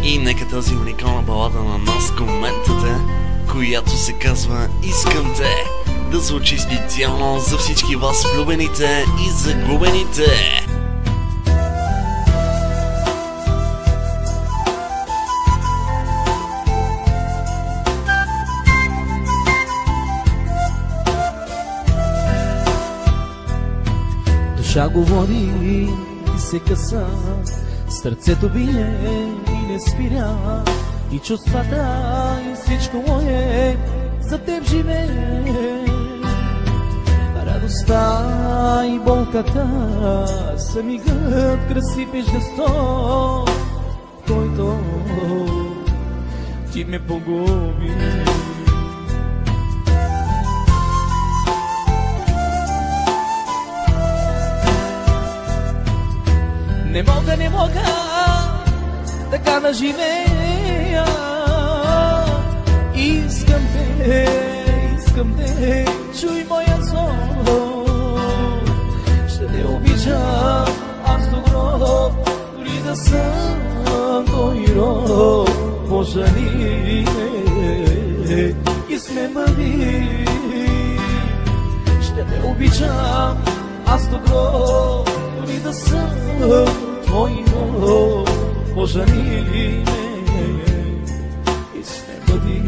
И нека тази уникална балада на нас коментате, която се казва "Искам те", да звучи специално за всички вас влюбените и загубените. Душа говори и се къса, сърцето бие и не спиря, и чувствата и всичко мое за теб живее. Радостта и болката са мигът красив и жесток, който ти ме погуби. Не мога така да живея. Искам те, чуй моя зов. Ще те обичам аз до гроб, дори да съм твой роб. Пожали ме и с мен бъди. Ще те обичам аз до гроб, дори да съм твой роб. Пожали ме и с мен бъди.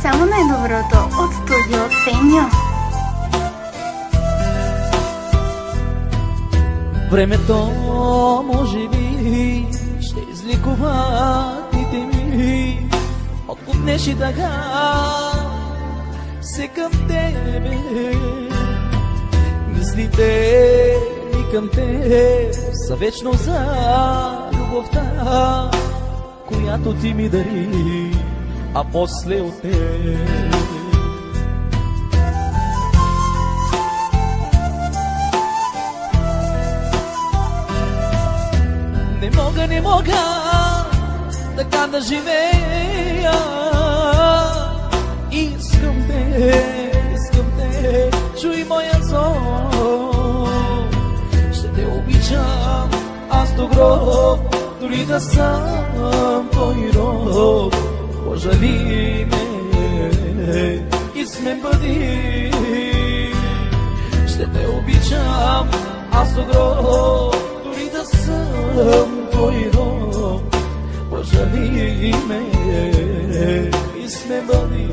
Само най-доброто от студио Пеньо. Времето може би ще излекува тите ми от днешни дъга се към тебе. Мислите ми към теб са вечно за любовта, която ти ми дари, а после от теб. Не мога така да живея. Искам те, чуй моя зов. Ще те обичам аз до гроб, дори да съм твой роб. Пожали ме и с мен бъди. Ще те обичам аз до гроб, дори да съм твой роб. Пожали ме и с мен бъди.